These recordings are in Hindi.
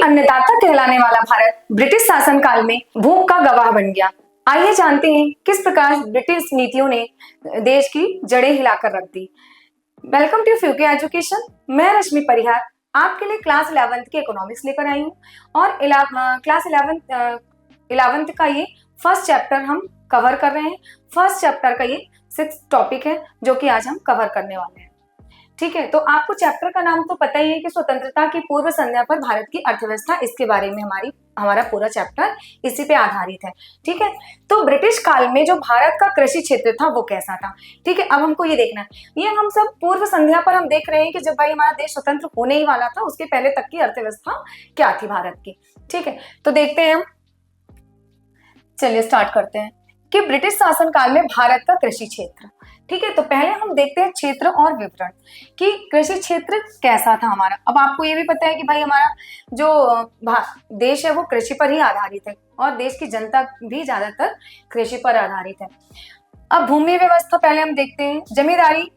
अन्नदाता कहलाने वाला भारत ब्रिटिश शासन काल में भूख का गवाह बन गया। आइए जानते हैं किस प्रकार ब्रिटिश नीतियों ने देश की जड़ें हिलाकर रख दी। वेलकम टू फ्यूके एजुकेशन। मैं रश्मि परिहार आपके लिए क्लास 11th की इकोनॉमिक्स लेकर आई हूँ और क्लास 11th का ये फर्स्ट चैप्टर हम कवर कर रहे हैं। फर्स्ट चैप्टर का ये 6th टॉपिक है जो कि आज हम कवर करने वाले हैं। ठीक है, तो आपको चैप्टर का नाम तो पता ही है कि स्वतंत्रता की पूर्व संध्या पर भारत की अर्थव्यवस्था, इसके बारे में हमारा पूरा चैप्टर इसी पे आधारित है। ठीक है, तो ब्रिटिश काल में जो भारत का कृषि क्षेत्र था वो कैसा था। ठीक है, अब हमको ये देखना है, ये हम सब पूर्व संध्या पर हम देख रहे हैं कि जब भाई हमारा देश स्वतंत्र होने ही वाला था उसके पहले तक की अर्थव्यवस्था क्या थी भारत की। ठीक है, तो देखते हैं हम, चलिए स्टार्ट करते हैं कि ब्रिटिश शासन काल में भारत का कृषि क्षेत्र। ठीक है, तो पहले हम देखते हैं क्षेत्र और विवरण कि कृषि क्षेत्र कैसा था हमारा। अब आपको ये भी पता है कि भाई हमारा जो देश है वो कृषि पर ही आधारित है और देश की जनता भी ज्यादातर कृषि पर आधारित है। अब भूमि व्यवस्था पहले हम देखते हैं। जमींदारी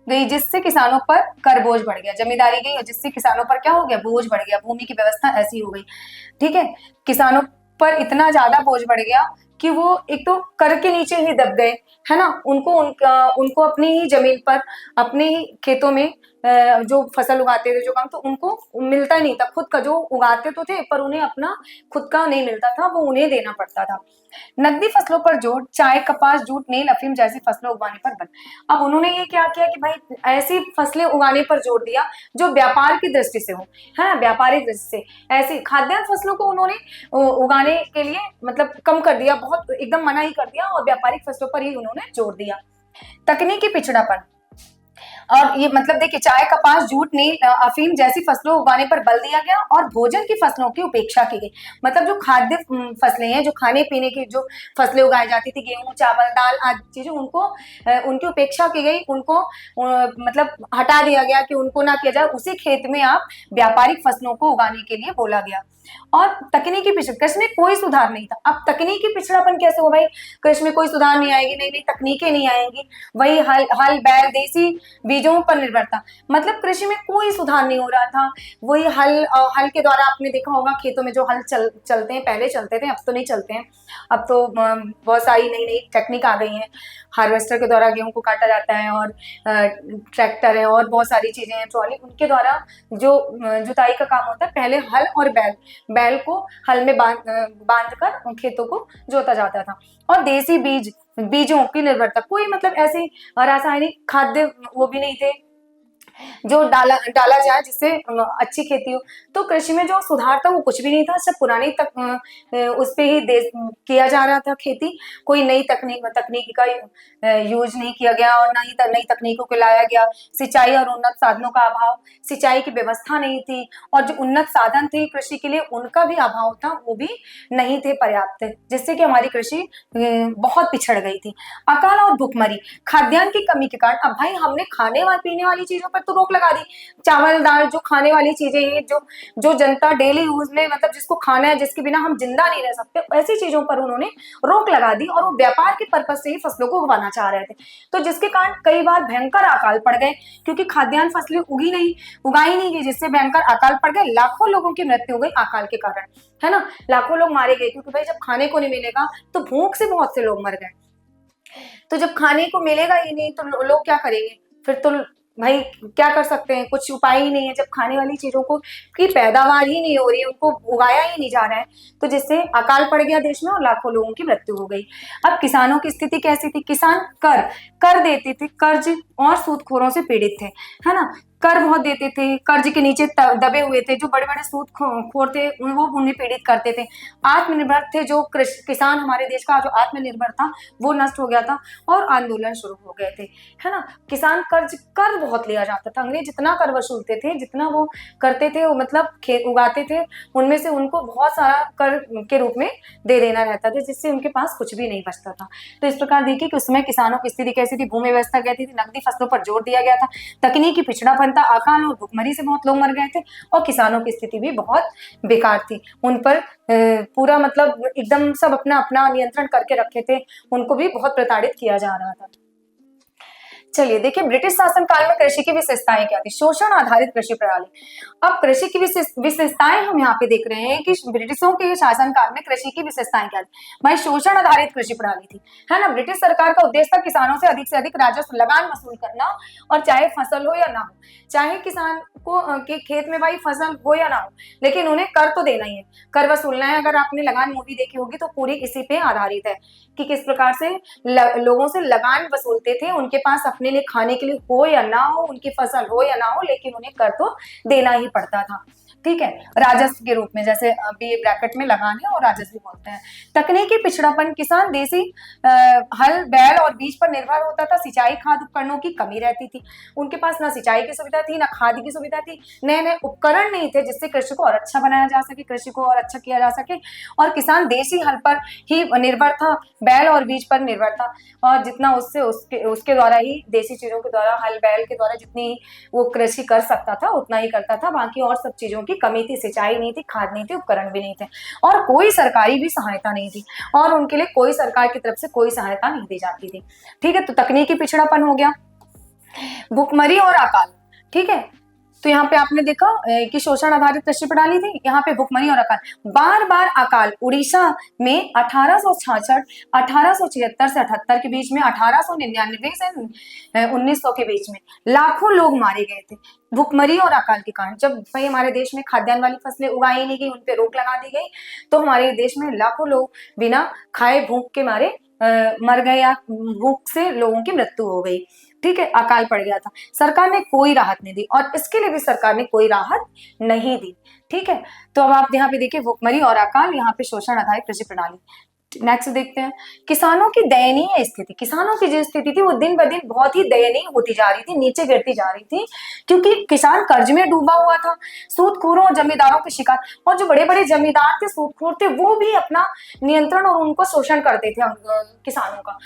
गई जिससे किसानों पर कर बोझ बढ़ गया। जमींदारी गई जिससे किसानों पर क्या हो गया, बोझ बढ़ गया। भूमि की व्यवस्था ऐसी हो गई। ठीक है, किसानों पर इतना ज्यादा बोझ बढ़ गया कि वो एक तो कर के नीचे ही दब गए, है ना। उनको अपनी ही जमीन पर, अपने ही खेतों में जो फसल उगाते थे, जो काम, तो उनको मिलता ही नहीं था। खुद का जो उगाते तो थे पर उन्हें अपना खुद का नहीं मिलता था, वो उन्हें देना पड़ता था। नकदी फसलों पर जोर, चाय, कपास, जूट, नील, अफीम जैसी फसलें उगाने पर बल। अब उन्होंने ये क्या किया कि भाई ऐसी फसलें उगाने पर जोर दिया जो व्यापार की दृष्टि से हो, है, व्यापारिक दृष्टि से। ऐसी खाद्यान्न फसलों को उन्होंने उगाने के लिए मतलब कम कर दिया, बहुत एकदम मना ही कर दिया और व्यापारिक फसलों पर ही उन्होंने जोर दिया। तकनीकी पिछड़ापन, और ये मतलब देखिए, चाय, कपास, जूट, नील, अफीम जैसी फसलों उगाने पर बल दिया गया और भोजन की फसलों की उपेक्षा की गई। मतलब जो खाद्य फसलें हैं, जो खाने पीने की जो फसलें उगाई जाती थी, गेहूं, चावल, दाल आदि चीजें, उनकी उपेक्षा की गई। उनको मतलब हटा दिया गया कि उनको ना किया जाए। उसी खेत में आप व्यापारिक फसलों को उगाने के लिए बोला गया। और तकनीकी पिछड़, कृषि में कोई सुधार नहीं था। अब तकनीकी पिछड़ापन कैसे हो भाई, कृषि में कोई सुधार नहीं आएगी, नई नई तकनीकें नहीं आएंगी, वही हल बैल, देसी बीजों पर निर्भरता। मतलब कृषि में कोई सुधार नहीं हो रहा था। वही हल के द्वारा आपने देखा होगा खेतों में जो हल चलते हैं, पहले चलते थे, अब तो नहीं चलते हैं। अब तो बहुत सारी नई नई टेक्निक आ गई हैं। हार्वेस्टर के द्वारा गेहूं को काटा जाता है और ट्रैक्टर है और बहुत सारी चीजें हैं, ट्रॉली, उनके द्वारा जो जुताई का काम होता है। पहले हल और बैल को हल में बांध कर खेतों को जोता जाता था। और देसी बीजों की निर्भरता, कोई मतलब ऐसे रासायनिक खाद्य वो भी नहीं थे जो डाला जाए जिससे अच्छी खेती हो। तो कृषि में जो सुधार था वो कुछ भी नहीं था, सब पुरानी उस पे ही किया जा रहा था खेती। कोई नई तकनीकी का यूज नहीं किया गया और ना ही नई तकनीकों को लाया गया। सिंचाई और उन्नत साधनों का अभाव, सिंचाई की व्यवस्था नहीं थी और जो उन्नत साधन थे कृषि के लिए उनका भी अभाव था, वो भी नहीं थे पर्याप्त, जिससे कि हमारी कृषि बहुत पिछड़ गई थी। अकाल और भुखमरी, खाद्यान्न की कमी के कारण, अब भाई हमने खाने वाली पीने वाली चीजों पर तो रोक लगा दी। चावल, दाल, जो खाने वाली चीजें हैं, जो जनता डेली यूज में, मतलब जिसको खाना है, जिसके बिना हम जिंदा नहीं रह सकते, ऐसी चीजों पर उन्होंने रोक लगा दी और वो व्यापार के पर्पज से ही फसलों को उगाना चाह रहे थे। तो जिसके कारण कई बार भयंकर अकाल पड़ गए, क्योंकि खाद्यान्न फसलें उगाई नहीं गई, जिससे भयंकर अकाल पड़ गए। लाखों लोगों की मृत्यु हो गई अकाल के कारण, है ना। लाखों लोग मारे गए, क्योंकि भाई जब खाने को नहीं मिलेगा तो भूख से बहुत से लोग मर गए। तो जब खाने को मिलेगा ही नहीं तो लोग क्या करेंगे, फिर तो भाई क्या कर सकते हैं, कुछ उपाय ही नहीं है। जब खाने वाली चीजों को की पैदावार ही नहीं हो रही है, उनको उगाया ही नहीं जा रहा है, तो जिससे अकाल पड़ गया देश में और लाखों लोगों की मृत्यु हो गई। अब किसानों की स्थिति कैसी थी, किसान कर देते थे, कर्ज और सूदखोरों से पीड़ित थे, है ना। कर बहुत देते थे, कर्ज के नीचे दबे हुए थे। जो बड़े बड़े सूदखोर थे वो उन्हें पीड़ित करते थे। आत्मनिर्भर थे जो किसान, हमारे देश का जो आत्मनिर्भर था वो नष्ट हो गया था और आंदोलन शुरू हो गए थे, है ना। किसान कर बहुत लिया जाता था। अंग्रेज जितना कर वसूलते थे, जितना वो करते थे, वो मतलब खेत उगाते थे, उनमें से उनको बहुत सारा कर के रूप में दे देना रहता था, जिससे उनके पास कुछ भी नहीं बचता था। तो इस प्रकार देखिए कि उसमें किसानों की स्थिति कैसी थी, भूमि व्यवस्था कैसी थी, नकदी फसलों पर जोर दिया गया था, तकनीकी पिछड़ापन था, अकाल और भुखमरी से बहुत लोग मर गए थे और किसानों की स्थिति भी बहुत बेकार थी। उन पर पूरा मतलब एकदम सब अपना अपना नियंत्रण करके रखे थे, उनको भी बहुत प्रताड़ित किया जा रहा था। चलिए देखिए, ब्रिटिश शासन काल में कृषि की विशेषताएं क्या थी। शोषण आधारित कृषि प्रणाली। अब कृषि की विशेषताएं हम यहाँ पे देख रहे हैं कि ब्रिटिशों के शासन काल में कृषि की विशेषताएं क्या थी। भाई शोषण आधारित कृषि प्रणाली थी, है ना। ब्रिटिश सरकार का उद्देश्य था किसानों से अधिक राजस्व लगान वसूल करना, और चाहे फसल हो या ना हो, चाहे किसान को के खेत में भाई फसल हो या ना हो, लेकिन उन्हें कर तो देना ही है, कर वसूलना है। अगर आपने लगान मूवी देखी होगी तो पूरी इसी पे आधारित है कि किस प्रकार से लोगों से लगान वसूलते थे, उनके पास अपने लिए खाने के लिए हो या ना हो, उनकी फसल हो या ना हो, लेकिन उन्हें कर तो देना ही पड़ता था। ठीक है, राजस्व के रूप में, जैसे अभी ब्रैकेट में लगान है और राजस्व बोलते हैं। तकनीकी पिछड़ापन, किसान देसी हल बैल और बीज पर निर्भर होता था। सिंचाई खाद उपकरणों की कमी रहती थी, उनके पास ना सिंचाई की सुविधा थी ना खाद की सुविधा थी, नए नए उपकरण नहीं थे जिससे कृषि को और अच्छा बनाया जा सके, कृषि को और अच्छा किया जा सके। और किसान देसी हल पर ही निर्भर था, बैल और बीज पर निर्भर था, और जितना उससे उसके द्वारा ही, देसी चीजों के द्वारा, हल बैल के द्वारा जितनी वो कृषि कर सकता था उतना ही करता था। बाकी और सब चीजों की कमी थी, सिंचाई नहीं थी, खाद नहीं थी, उपकरण भी नहीं थे, और कोई सरकारी भी सहायता नहीं थी, और उनके लिए कोई सरकार की तरफ से कोई सहायता नहीं दी जाती थी। ठीक है, तो तकनीकी पिछड़ापन हो गया। भुखमरी और अकाल। ठीक है, तो यहाँ पे आपने देखा कि शोषण आधारित कृषि प्रणाली थी, यहाँ पे भुखमरी और अकाल, बार बार अकाल। उड़ीसा में 1866, 1876 से 78 के बीच में, 1899 से 1900 के बीच में लाखों लोग मारे गए थे भुखमरी और अकाल के कारण। जब भाई हमारे देश में खाद्यान्न वाली फसलें उगाई नहीं गई, उन पे रोक लगा दी गई, तो हमारे देश में लाखों लोग बिना खाए भूख के मारे मर गए, या भूख से लोगों की मृत्यु हो गई। ठीक है, अकाल पड़ गया था, सरकार ने कोई राहत नहीं दी, और इसके लिए भी सरकार ने कोई राहत नहीं दी। ठीक है, तो अब आप यहाँ पे देखिए भुखमरी और अकाल, यहाँ पे शोषण आधारित कृषि प्रणाली। नेक्स्ट देखते हैं, किसानों की दयनीय स्थिति। किसानों की जो स्थिति थी वो दिन ब दिन बहुत ही दयनीय होती जा रही थी, नीचे गिरती जा रही थी, क्योंकि किसान कर्ज में डूबा हुआ था, सूदखोरों और जमींदारों के शिकार। और जो बड़े बड़े जमींदार थे, सूदखोर थे, वो भी अपना नियंत्रण और उनको शोषण करते थे किसानों का,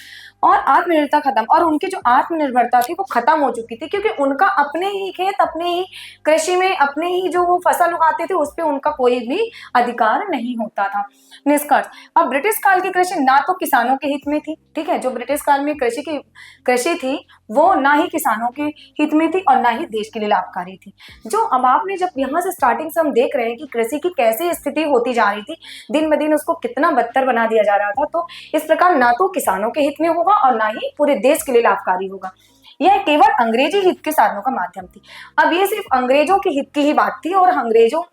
और आत्मनिर्भरता खत्म, और उनकी जो आत्मनिर्भरता थी वो खत्म हो चुकी थी, क्योंकि उनका अपने ही खेत, अपने ही कृषि में, अपने ही जो वो फसल उगाते थे उस पर उनका कोई भी अधिकार नहीं होता था। निष्कर्ष, अब ब्रिटिश काल की कृषि ना तो किसानों के हित में थी। ठीक है, जो ब्रिटिश काल में कृषि थी वो ना ही किसानों के हित में थी और ना ही देश के लिए लाभकारी थी। जो अब आपने जब यहाँ से स्टार्टिंग से हम देख रहे हैं कि कृषि की कैसी स्थिति होती जा रही थी, दिन ब दिन उसको कितना बदतर बना दिया जा रहा था, तो इस प्रकार ना तो किसानों के हित में होगा और ना ही पूरे देश के लिए लाभकारी होगा। यह केवल अंग्रेजी हित के साधनों का माध्यम थी। अब ये सिर्फ अंग्रेजों के हित की ही बात थी, और अंग्रेजों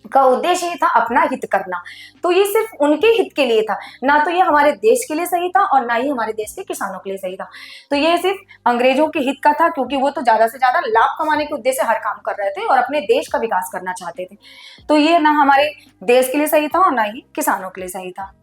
का उद्देश्य ही था अपना हित करना, तो ये सिर्फ उनके हित के लिए था, ना तो ये हमारे देश के लिए सही था और ना ही हमारे देश के किसानों के लिए सही था। तो ये सिर्फ अंग्रेजों के हित का था, क्योंकि वो तो ज्यादा से ज्यादा लाभ कमाने के उद्देश्य से हर काम कर रहे थे और अपने देश का विकास करना चाहते थे। तो ये ना हमारे देश के लिए सही था और ना ही किसानों के लिए सही था।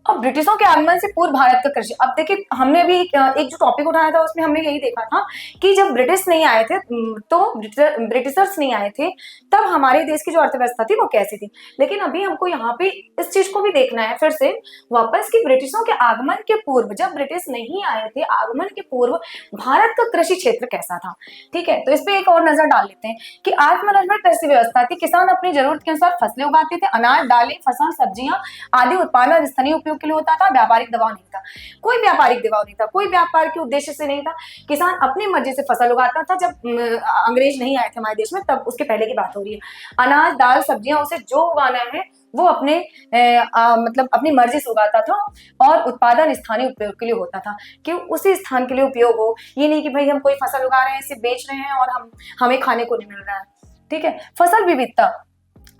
अब ब्रिटिशों के आगमन से पूर्व भारत का कृषि। अब देखिए, हमने भी एक जो टॉपिक उठाया था उसमें हमने यही देखा था कि जब ब्रिटिश नहीं आए थे, तो ब्रिटिशर्स नहीं आए थे, तब हमारे देश की जो अर्थव्यवस्था थी वो कैसी थी। लेकिन अभी हमको यहाँ पे इस चीज को भी देखना है फिर से वापस कि ब्रिटिशों के आगमन के पूर्व, जब ब्रिटिश नहीं आए थे, आगमन के पूर्व भारत का कृषि क्षेत्र कैसा था। ठीक है, तो इस पे एक और नजर डाल लेते हैं कि आत्मनिर्भर कृषि व्यवस्था थी। किसान अपनी जरूरत के अनुसार फसलें उगाते थे, अनाज, दालें, फसल, सब्जियां आदि उत्पादन स्थानीय उपयोग के लिए होता था। व्यापारिक दबाव नहीं था, कोई व्यापारिक दबाव नहीं था, कोई व्यापार के उद्देश्य से नहीं था। किसान अपनी मर्जी से फसल उगाता था। जब अंग्रेज नहीं आए थे हमारे देश में, तब उसके पहले की बात हो रही है। अनाज, दाल, सब्जियां, उसे जो उगाना है वो अपने मतलब अपनी मर्जी से उगाता था, और उत्पादन स्थानीय उपयोग के लिए होता था कि उसी स्थान के लिए उपयोग हो। ये नहीं कि भाई हम कोई फसल उगा रहे हैं, इसे बेच रहे हैं और हमें खाने को नहीं मिल रहा है। ठीक है, फसल विविधता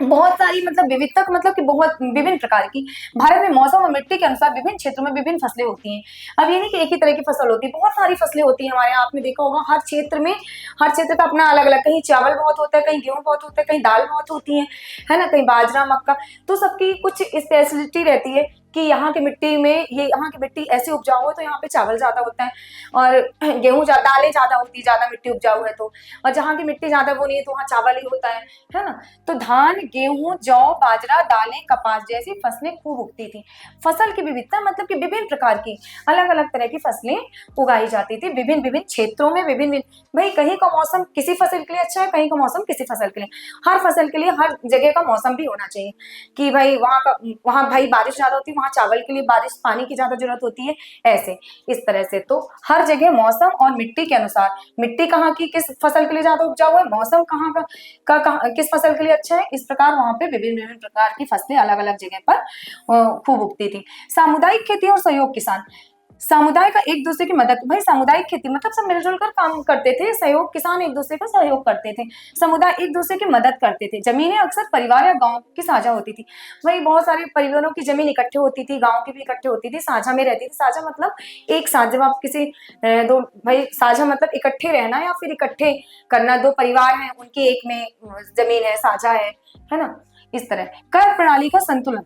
बहुत सारी, मतलब विविधता मतलब कि बहुत विभिन्न प्रकार की। भारत में मौसम और मिट्टी के अनुसार विभिन्न क्षेत्रों में विभिन्न फसलें होती हैं। अब ये नहीं कि एक ही तरह की फसल होती है, बहुत सारी फसलें होती हैं हमारे यहाँ। आपने देखा होगा हर क्षेत्र में, हर क्षेत्र का अपना अलग अलग, कहीं चावल बहुत होता है, कहीं गेहूं बहुत होता है, कहीं दाल बहुत होती है ना, कहीं बाजरा, मक्का। तो सबकी कुछ स्पेशलिटी रहती है कि यहाँ की मिट्टी में, ये यहाँ की मिट्टी ऐसे उपजाऊ है तो यहाँ पे चावल ज्यादा होता है, और गेहूं दालें ज्यादा होती है, ज्यादा मिट्टी उपजाऊ है तो, और जहाँ की मिट्टी ज्यादा वो नहीं है तो वहाँ चावल ही होता है ना। तो धान, गेहूं, जौ, बाजरा, दालें, कपास जैसी फसलें खूब उगती थी। फसल की विविधता मतलब कि विभिन्न प्रकार की अलग अलग तरह की फसलें उगाई जाती थी विभिन्न विभिन्न क्षेत्रों में। विभिन्न, भाई कहीं का मौसम किसी फसल के लिए अच्छा है, कहीं का मौसम किसी फसल के लिए। हर फसल के लिए हर जगह का मौसम भी होना चाहिए कि भाई वहाँ भाई बारिश ज्यादा होती है, वहाँ चावल के लिए बारिश पानी की ज्यादा जरूरत होती है, ऐसे इस तरह से। तो हर जगह मौसम और मिट्टी के अनुसार, मिट्टी कहाँ की किस फसल के लिए ज्यादा उपजाऊ है, मौसम कहाँ किस फसल के लिए अच्छा है, इस प्रकार वहाँ पे विभिन्न विभिन्न प्रकार की फसलें अलग अलग जगह पर खूब उगती थी। सामुदायिक खेती और सहयोग किसान, समुदाय का एक दूसरे की मदद, भाई सामुदायिक खेती मतलब सब मिलजुल कर काम करते थे, सहयोग किसान एक दूसरे का सहयोग करते थे, समुदाय एक दूसरे की मदद करते थे। जमीनें अक्सर परिवार या गांव की साझा होती थी, भाई बहुत सारे परिवारों की जमीन इकट्ठे होती थी, गांव की भी इकट्ठे होती थी, साझा में रहती थी। साझा मतलब एक साथ, जब आप किसी दो भाई साझा मतलब इकट्ठे रहना या फिर इकट्ठे करना, दो परिवार हैं उनकी एक में जमीन है, साझा है ना, इस तरह। कर प्रणाली का संतुलन,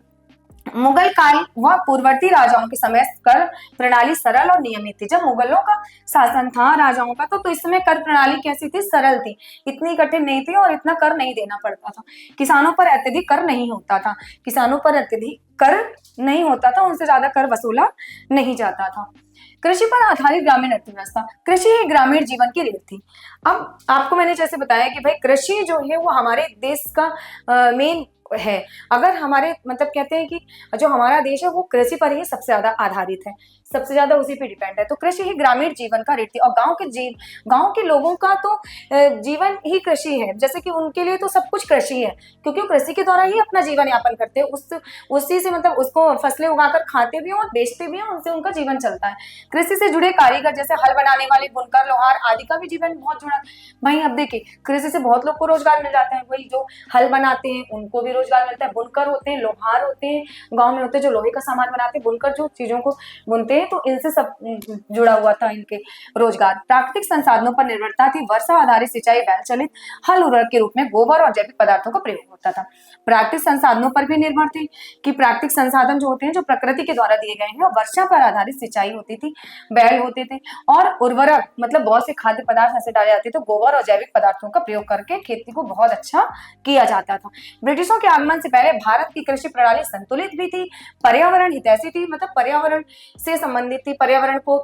मुगल काल व पूर्ववर्ती राजाओं के समय कर प्रणाली सरल और नियमित थी। जब मुगलों का शासन था राजाओं का, तो इस समय कर प्रणाली कैसी थी, सरल थी, इतनी कठिन नहीं थी और इतना कर नहीं देना पड़ता था। किसानों पर अत्यधिक कर नहीं होता था, किसानों पर अत्यधिक कर नहीं होता था, उनसे ज्यादा कर वसूला नहीं जाता था। कृषि पर आधारित ग्रामीण अर्थव्यवस्था, कृषि ही ग्रामीण जीवन की रीढ़ थी। अब आपको मैंने जैसे बताया कि भाई कृषि जो है वो हमारे देश का मेन है। अगर हमारे मतलब कहते हैं कि जो हमारा देश है वो कृषि पर ही सबसे ज्यादा आधारित है, सबसे ज्यादा उसी पे डिपेंड है। तो कृषि ही ग्रामीण जीवन का रीढ़ थी। और गांव के लोगों का तो जीवन ही कृषि है, जैसे कि उनके लिए तो सब कुछ कृषि है, क्योंकि वो कृषि के द्वारा ही अपना जीवन यापन करते हैं, उसी से मतलब उसको फसलें उगाकर खाते भी हैं और बेचते भी हैं, उनसे उनका जीवन चलता है। कृषि से जुड़े कारीगर जैसे हल बनाने वाले, बुनकर, लोहार आदि का भी जीवन बहुत जुड़ा। भाई अब देखिए कृषि से बहुत लोग को रोजगार मिल जाते हैं, वही जो हल बनाते हैं उनको भी रोजगार मिलता है, बुनकर होते हैं, लोहार होते हैं, गांव में होते हैं जो लोहे का सामान बनाते हैं, बुनकर जो चीजों को बुनते हैं, तो इनसे सब जुड़ा हुआ था इनके रोजगार। प्राकृतिक संसाधनों पर निर्भरता थी, वर्षा आधारित सिंचाई, बैल चलित हल उर्वरक के रूप में गोबर और जैविक पदार्थों का प्रयोग होता था। प्राकृतिक संसाधनों पर भी निर्भर थे कि प्राकृतिक संसाधन जो होते हैं जो प्रकृति के द्वारा दिए गए हैं, वर्षा पर आधारित सिंचाई होती थी, बैल होते थे, और उर्वरक मतलब बहुत से खाद्य पदार्थ ऐसे डाले जाते थे, तो गोबर और जैविक पदार्थों का प्रयोग करके खेती को बहुत अच्छा किया जाता था। ब्रिटिशों के आगमन से पहले भारत की कृषि प्रणाली संतुलित भी थी, पर्यावरण हितैषी थी, मतलब पर्यावरण से संबंधित थी, पर्यावरण को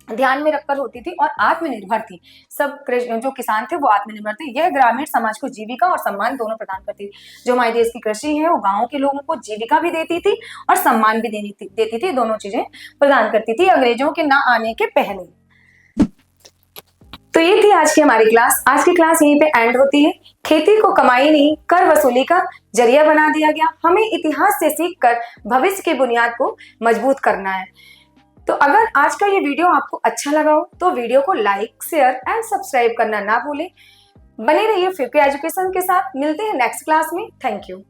ध्यान में रखकर होती थी, और आत्मनिर्भर थी। सब जो किसान थे वो आत्मनिर्भर थे। यह ग्रामीण समाज को जीविका और सम्मान दोनों प्रदान करती थी। जो हमारे देश की कृषि है वो गांव के लोगों को जीविका भी देती थी और सम्मान भी देती थी, दोनों चीजें प्रदान करती थी अंग्रेजों के ना आने के पहले। तो ये थी आज की हमारी क्लास। आज की क्लास यहीं पे एंड होती है। खेती को कमाई नहीं, कर वसूली का जरिया बना दिया गया। हमें इतिहास से सीखकर भविष्य की बुनियाद को मजबूत करना है। तो अगर आज का ये वीडियो आपको अच्छा लगा हो तो वीडियो को लाइक, शेयर एंड सब्सक्राइब करना ना भूलें। बने रहिए फ्यूके एजुकेशन के साथ। मिलते हैं नेक्स्ट क्लास में। Thank you.